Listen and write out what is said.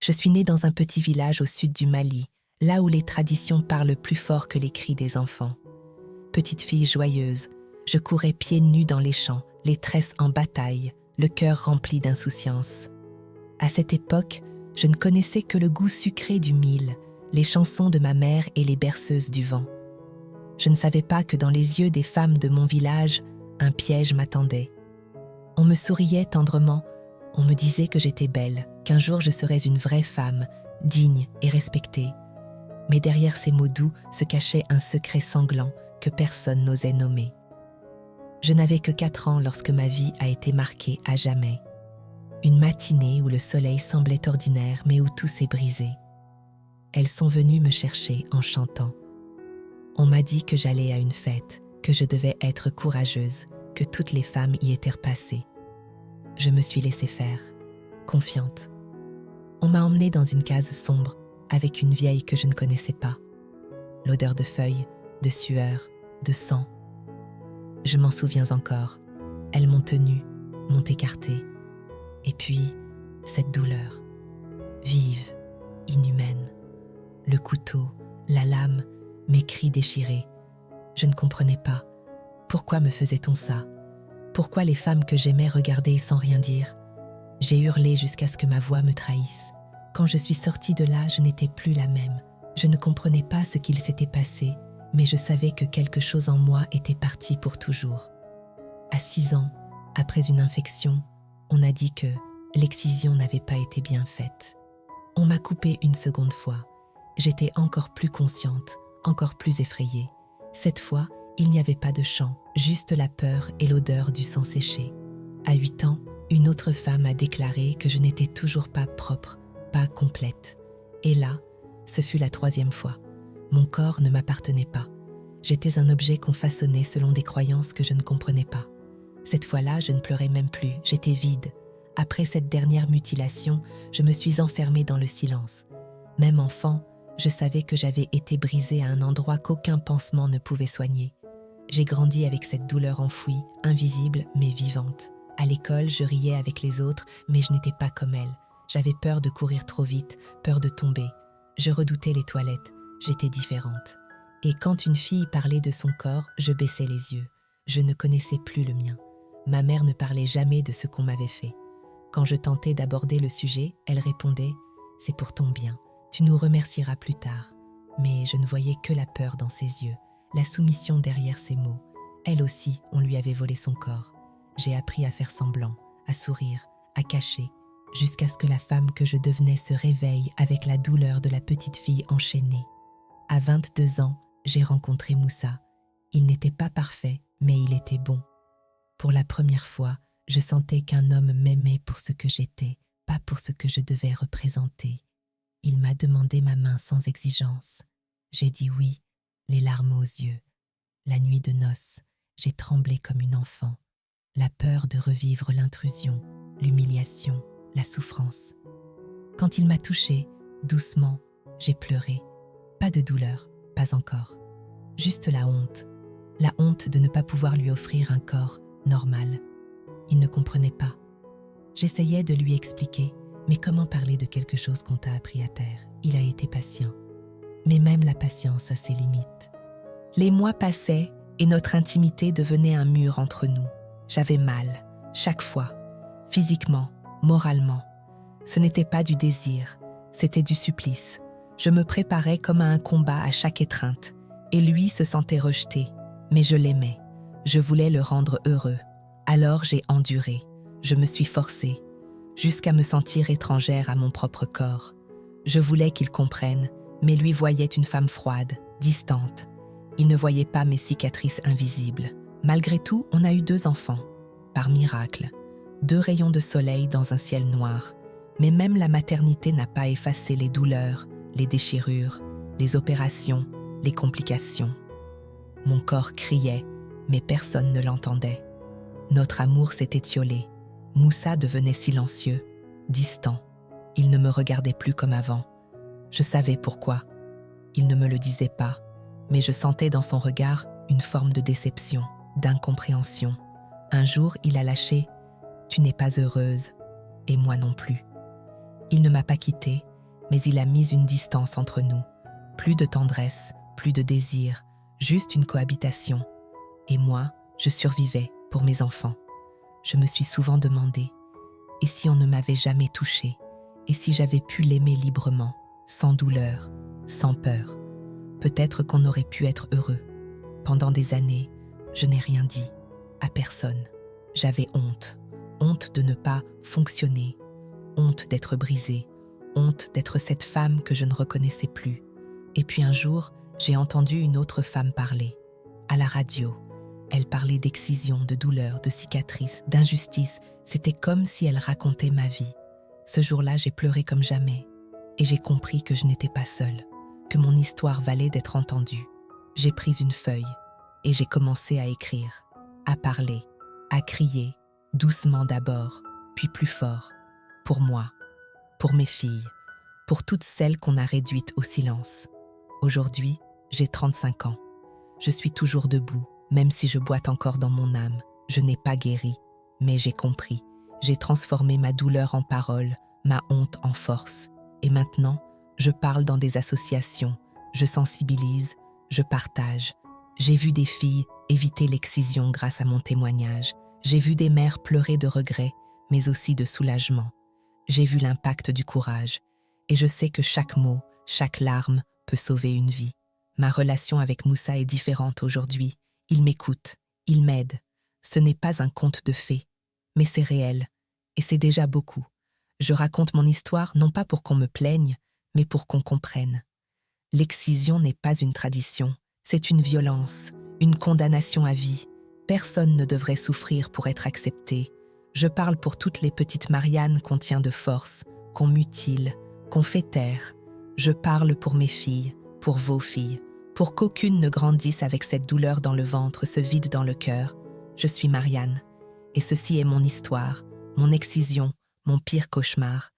Je suis née dans un petit village au sud du Mali, là où les traditions parlent plus fort que les cris des enfants. Petite fille joyeuse, je courais pieds nus dans les champs, les tresses en bataille, le cœur rempli d'insouciance. À cette époque, je ne connaissais que le goût sucré du mil, les chansons de ma mère et les berceuses du vent. Je ne savais pas que dans les yeux des femmes de mon village, un piège m'attendait. On me souriait tendrement, on me disait que j'étais belle, qu'un jour je serais une vraie femme, digne et respectée. Mais derrière ces mots doux se cachait un secret sanglant que personne n'osait nommer. Je n'avais que 4 ans lorsque ma vie a été marquée à jamais. Une matinée où le soleil semblait ordinaire mais où tout s'est brisé. Elles sont venues me chercher en chantant. On m'a dit que j'allais à une fête, que je devais être courageuse, que toutes les femmes y étaient repassées. Je me suis laissée faire, confiante. On m'a emmenée dans une case sombre, avec une vieille que je ne connaissais pas. L'odeur de feuilles, de sueur, de sang. Je m'en souviens encore. Elles m'ont tenue, m'ont écartée. Et puis, cette douleur, vive, inhumaine. Le couteau, la lame, mes cris déchirés. Je ne comprenais pas. Pourquoi me faisait-on ça? Pourquoi les femmes que j'aimais regardaient sans rien dire? J'ai hurlé jusqu'à ce que ma voix me trahisse. Quand je suis sortie de là, je n'étais plus la même. Je ne comprenais pas ce qu'il s'était passé, mais je savais que quelque chose en moi était parti pour toujours. À 6 ans, après une infection, on a dit que l'excision n'avait pas été bien faite. On m'a coupé une seconde fois. J'étais encore plus consciente, encore plus effrayée. Cette fois, il n'y avait pas de chant, juste la peur et l'odeur du sang séché. À 8 ans, une autre femme a déclaré que je n'étais toujours pas propre, pas complète. Et là, ce fut la 3e fois. Mon corps ne m'appartenait pas. J'étais un objet qu'on façonnait selon des croyances que je ne comprenais pas. Cette fois-là, je ne pleurais même plus, j'étais vide. Après cette dernière mutilation, je me suis enfermée dans le silence. Même enfant, je savais que j'avais été brisée à un endroit qu'aucun pansement ne pouvait soigner. J'ai grandi avec cette douleur enfouie, invisible mais vivante. À l'école, je riais avec les autres, mais je n'étais pas comme elles. J'avais peur de courir trop vite, peur de tomber. Je redoutais les toilettes, j'étais différente. Et quand une fille parlait de son corps, je baissais les yeux. Je ne connaissais plus le mien. Ma mère ne parlait jamais de ce qu'on m'avait fait. Quand je tentais d'aborder le sujet, elle répondait « C'est pour ton bien, tu nous remercieras plus tard ». Mais je ne voyais que la peur dans ses yeux, la soumission derrière ses mots. Elle aussi, on lui avait volé son corps. J'ai appris à faire semblant, à sourire, à cacher, jusqu'à ce que la femme que je devenais se réveille avec la douleur de la petite fille enchaînée. À 22 ans, j'ai rencontré Moussa. Il n'était pas parfait, mais il était bon. Pour la première fois, je sentais qu'un homme m'aimait pour ce que j'étais, pas pour ce que je devais représenter. Il m'a demandé ma main sans exigence. J'ai dit oui, les larmes aux yeux. La nuit de noces, j'ai tremblé comme une enfant. La peur de revivre l'intrusion, l'humiliation, la souffrance. Quand il m'a touchée, doucement, j'ai pleuré. Pas de douleur, pas encore. Juste la honte de ne pas pouvoir lui offrir un corps normal. Il ne comprenait pas. J'essayais de lui expliquer, mais comment parler de quelque chose qu'on t'a appris à taire? Il a été patient. Mais même la patience a ses limites. Les mois passaient et notre intimité devenait un mur entre nous. J'avais mal, chaque fois, physiquement, moralement. Ce n'était pas du désir, c'était du supplice. Je me préparais comme à un combat à chaque étreinte, et lui se sentait rejeté, mais je l'aimais. Je voulais le rendre heureux. Alors j'ai enduré, je me suis forcée, jusqu'à me sentir étrangère à mon propre corps. Je voulais qu'il comprenne, mais lui voyait une femme froide, distante. Il ne voyait pas mes cicatrices invisibles. Malgré tout, on a eu 2 enfants. Par miracle, 2 rayons de soleil dans un ciel noir. Mais même la maternité n'a pas effacé les douleurs, les déchirures, les opérations, les complications. Mon corps criait, mais personne ne l'entendait. Notre amour s'est étiolé. Moussa devenait silencieux, distant. Il ne me regardait plus comme avant. Je savais pourquoi. Il ne me le disait pas, mais je sentais dans son regard une forme de déception, d'incompréhension. Un jour, il a lâché « Tu n'es pas heureuse, et moi non plus ». Il ne m'a pas quittée, mais il a mis une distance entre nous. Plus de tendresse, plus de désir, juste une cohabitation. Et moi, je survivais pour mes enfants. Je me suis souvent demandé, et si on ne m'avait jamais touchée? Et si j'avais pu l'aimer librement, sans douleur, sans peur? Peut-être qu'on aurait pu être heureux. Pendant des années, je n'ai rien dit, à personne. J'avais honte, honte de ne pas fonctionner, honte d'être brisée, honte d'être cette femme que je ne reconnaissais plus. Et puis un jour, j'ai entendu une autre femme parler, à la radio. Elle parlait d'excision, de douleur, de cicatrices, d'injustice. C'était comme si elle racontait ma vie. Ce jour-là, j'ai pleuré comme jamais. Et j'ai compris que je n'étais pas seule, que mon histoire valait d'être entendue. J'ai pris une feuille et j'ai commencé à écrire, à parler, à crier, doucement d'abord, puis plus fort. Pour moi, pour mes filles, pour toutes celles qu'on a réduites au silence. Aujourd'hui, j'ai 35 ans. Je suis toujours debout, même si je boite encore dans mon âme. Je n'ai pas guéri, mais j'ai compris. J'ai transformé ma douleur en parole, ma honte en force. Et maintenant, je parle dans des associations, je sensibilise, je partage. J'ai vu des filles éviter l'excision grâce à mon témoignage. J'ai vu des mères pleurer de regret, mais aussi de soulagement. J'ai vu l'impact du courage. Et je sais que chaque mot, chaque larme peut sauver une vie. Ma relation avec Moussa est différente aujourd'hui. Il m'écoute, il m'aide. Ce n'est pas un conte de fées, mais c'est réel. Et c'est déjà beaucoup. Je raconte mon histoire non pas pour qu'on me plaigne, mais pour qu'on comprenne. L'excision n'est pas une tradition, c'est une violence, une condamnation à vie. Personne ne devrait souffrir pour être accepté. Je parle pour toutes les petites Marianne qu'on tient de force, qu'on mutile, qu'on fait taire. Je parle pour mes filles, pour vos filles, pour qu'aucune ne grandisse avec cette douleur dans le ventre, ce vide dans le cœur. Je suis Marianne, et ceci est mon histoire, mon excision, mon pire cauchemar.